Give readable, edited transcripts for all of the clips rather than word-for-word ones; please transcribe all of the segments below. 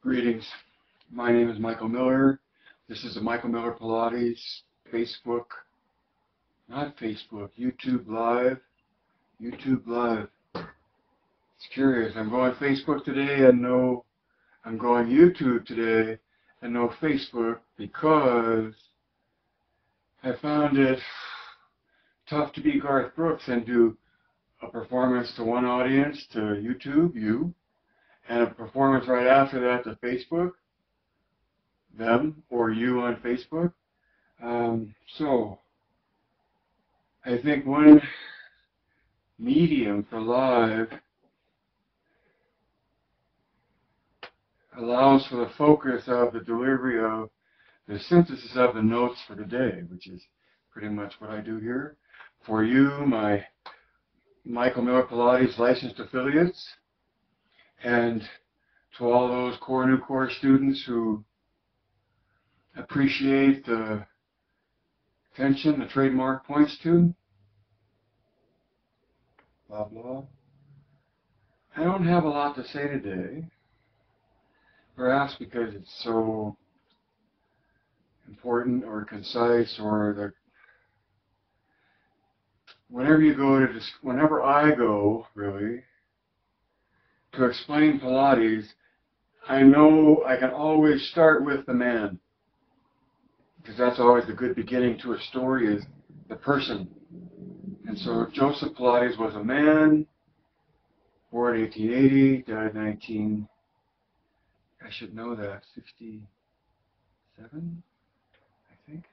Greetings. My name is Michael Miller. This is the Michael Miller Pilates Facebook, not Facebook, YouTube Live. YouTube Live. It's curious. I'm going Facebook today and no, I'm going YouTube today and no Facebook because I found it tough to be Garth Brooks and do a performance to one audience, to YouTube, you, and a performance right after that to Facebook, them, or you on Facebook. So, I think one medium for live allows for the focus of the delivery of the synthesis of the notes for the day, which is pretty much what I do here. For you, my Michael Miller Pilates licensed affiliates, and to all those new core students who appreciate the attention the trademark points to, blah, blah. I don't have a lot to say today, perhaps because it's so important or concise, or that whenever I go, really, to explain Pilates, I know I can always start with the man, because that's always the good beginning to a story, is the person. And so Joseph Pilates was a man, born 1880, died 19, I should know that, 67, I think.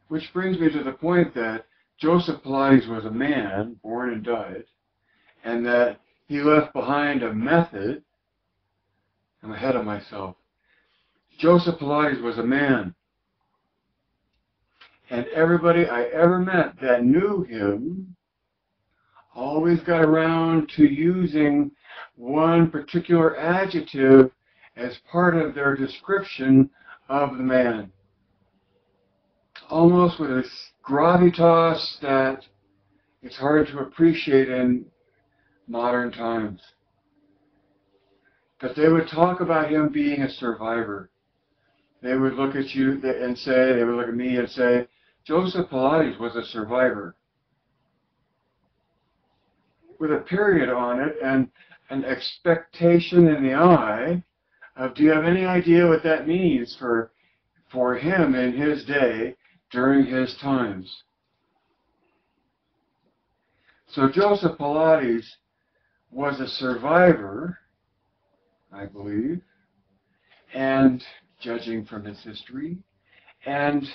Which brings me to the point that Joseph Pilates was a man, born and died, and that he left behind a method. I'm ahead of myself. Joseph Pilates was a man, and everybody I ever met that knew him always got around to using one particular adjective as part of their description of the man, almost with a gravitas that it's hard to appreciate in modern times. But they would talk about him being a survivor. They would look at you and say, they would look at me and say, Joseph Pilates was a survivor, with a period on it and an expectation in the eye of, do you have any idea what that means for him in his day, during his times? So Joseph Pilates was a survivor, I believe, and judging from his history, and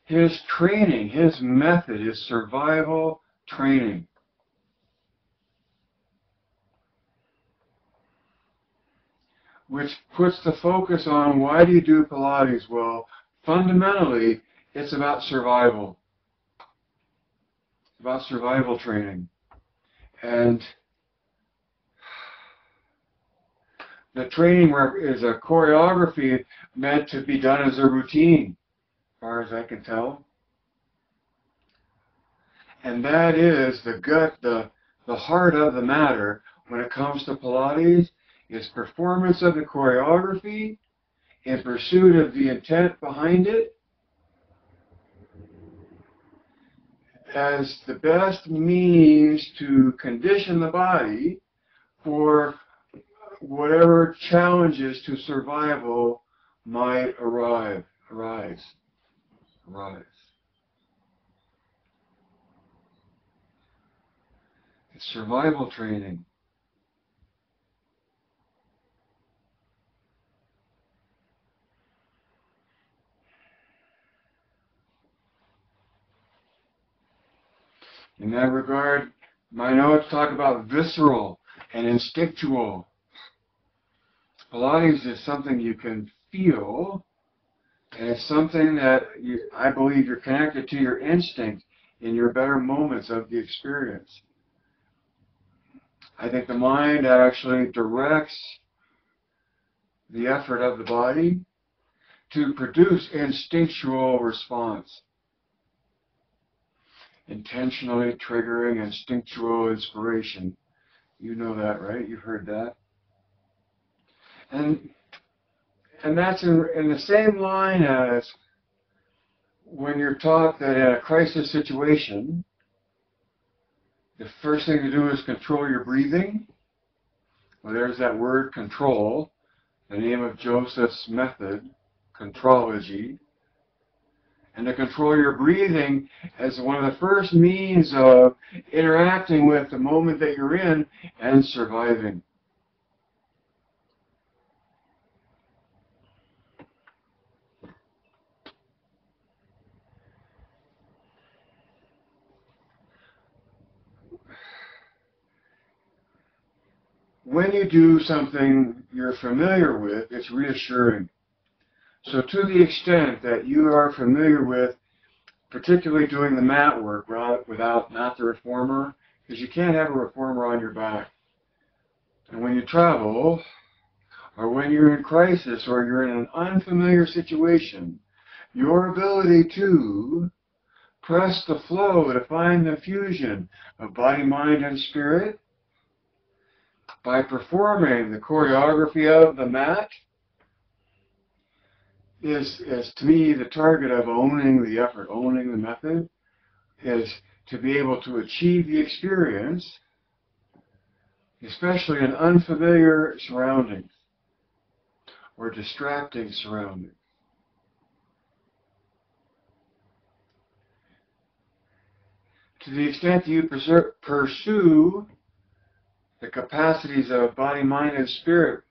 his training, his method is survival training. Which puts the focus on, why do you do Pilates? Well, fundamentally, it's about survival. It's about survival training. And the training is a choreography meant to be done as a routine, as far as I can tell. And that is the gut, the heart of the matter when it comes to Pilates, is performance of the choreography in pursuit of the intent behind it as the best means to condition the body for whatever challenges to survival might arise. It's survival training. In that regard, my notes talk about visceral and instinctual. Pilates is something you can feel, and it's something that I believe you're connected to your instinct in your better moments of the experience. I think the mind actually directs the effort of the body to produce instinctual response. Intentionally triggering instinctual inspiration You know that, right? You've heard that. And that's in the same line as when you're taught that in a crisis situation, the first thing to do is control your breathing. Well, there's that word control, the name of Joseph's method, contrology. And to control your breathing as one of the first means of interacting with the moment that you're in and surviving. When you do something you're familiar with, it's reassuring. So to the extent that you are familiar with, particularly doing the mat work without not the reformer, because you can't have a reformer on your back. And when you travel, or when you're in crisis, or you're in an unfamiliar situation, your ability to press the flow to find the fusion of body, mind, and spirit by performing the choreography of the mat is to me the target of owning the effort, owning the method, is to be able to achieve the experience, especially in unfamiliar surroundings or distracting surroundings. To the extent that you pursue the capacities of body, mind, and spirit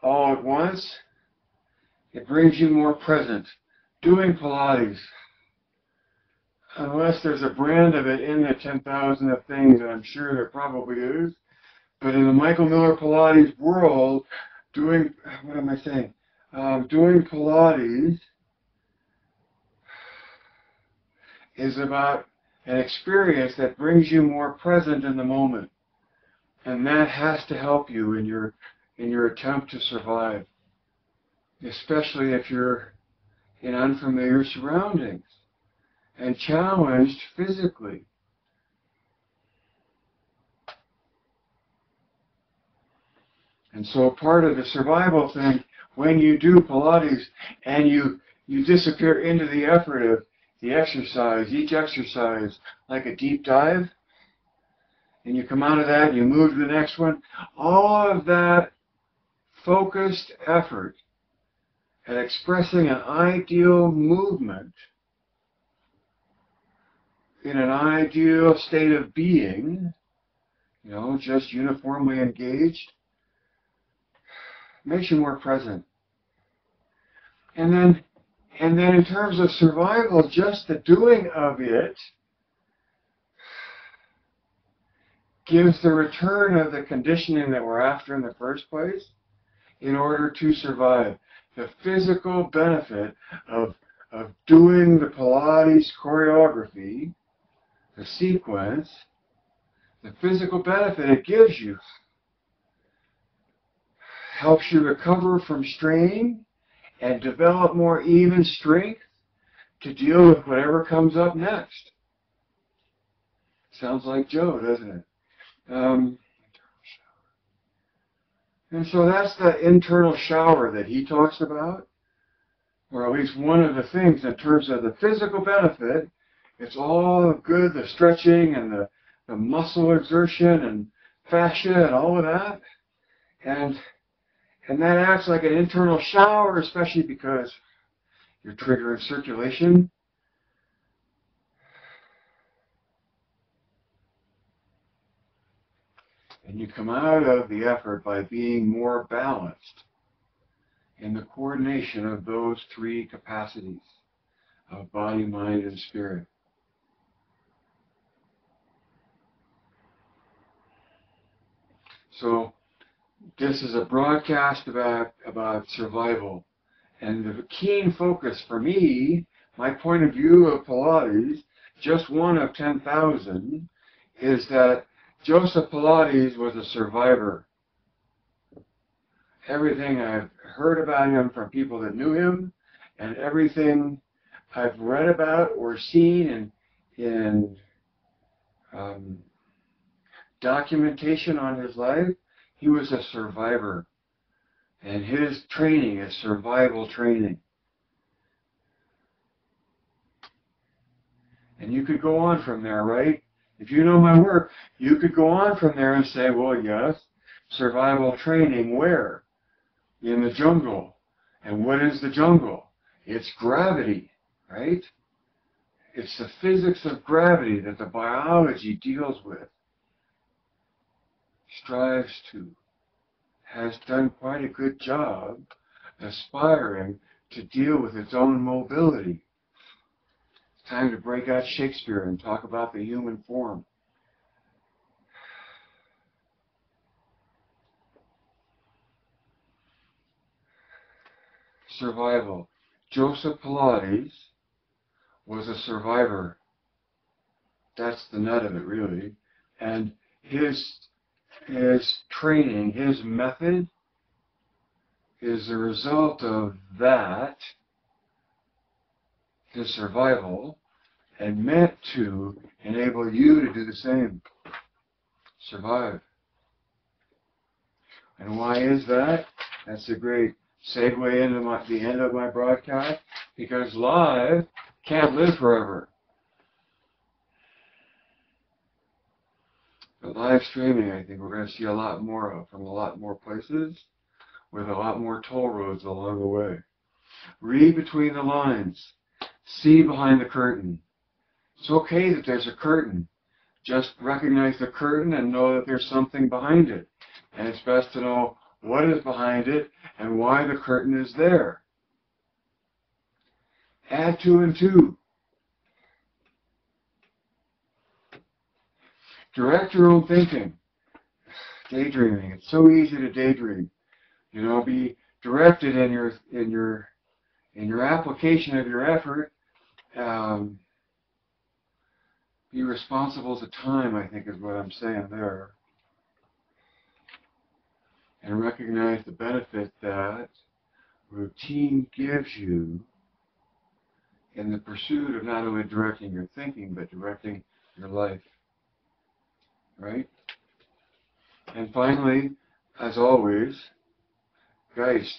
all at once, it brings you more present. Doing Pilates, unless there's a brand of it in the 10,000 of things, and I'm sure there probably is, but in the Michael Miller Pilates world, doing Pilates is about an experience that brings you more present in the moment. And that has to help you in your attempt to survive, especially if you're in unfamiliar surroundings and challenged physically. And so part of the survival thing, when you do Pilates and you disappear into the effort of the exercise, each exercise like a deep dive, and you come out of that and you move to the next one, all of that focused effort at expressing an ideal movement in an ideal state of being, just uniformly engaged, makes you more present. And then in terms of survival, just the doing of it gives the return of the conditioning that we're after in the first place in order to survive. The physical benefit of doing the Pilates choreography, the sequence, the physical benefit it gives you helps you recover from strain and develop more even strength to deal with whatever comes up next. Sounds like Joe, doesn't it? And so that's the internal shower that he talks about, or at least one of the things in terms of the physical benefit. It's all good, the stretching and the muscle exertion and fascia and all of that. And that acts like an internal shower, especially because you're triggering circulation. And you come out of the effort by being more balanced in the coordination of those three capacities of body, mind, and spirit. So this is a broadcast about survival. And the keen focus for me, my point of view of Pilates, just one of 10,000, is that Joseph Pilates was a survivor. Everything I've heard about him from people that knew him, and everything I've read about or seen in documentation on his life, he was a survivor. And his training is survival training. And you could go on from there, right? If you know my work, you could go on from there and say, well, yes, survival training where? In the jungle. And what is the jungle? It's gravity, right? It's the physics of gravity that the biology deals with, strives to, has done quite a good job aspiring to deal with its own mobility. It's time to break out Shakespeare and talk about the human form. Survival. Joseph Pilates was a survivor. That's the nut of it, really. And his training, his method, is the result of that, his survival, and meant to enable you to do the same. Survive. And why is that? That's a great segue into the end of my broadcast, because live can't live forever. But live streaming, I think we're going to see a lot more of from a lot more places with a lot more toll roads along the way. Read between the lines. See behind the curtain. It's okay that there's a curtain. Just recognize the curtain and know that there's something behind it. And it's best to know what is behind it and why the curtain is there. Add 2 and 2. Direct your own thinking. Daydreaming. It's so easy to daydream. You know, be directed in your application of your effort. Be responsible to time, I think is what I'm saying there. And recognize the benefit that routine gives you in the pursuit of not only directing your thinking, but directing your life. Right? And finally, as always, Geist.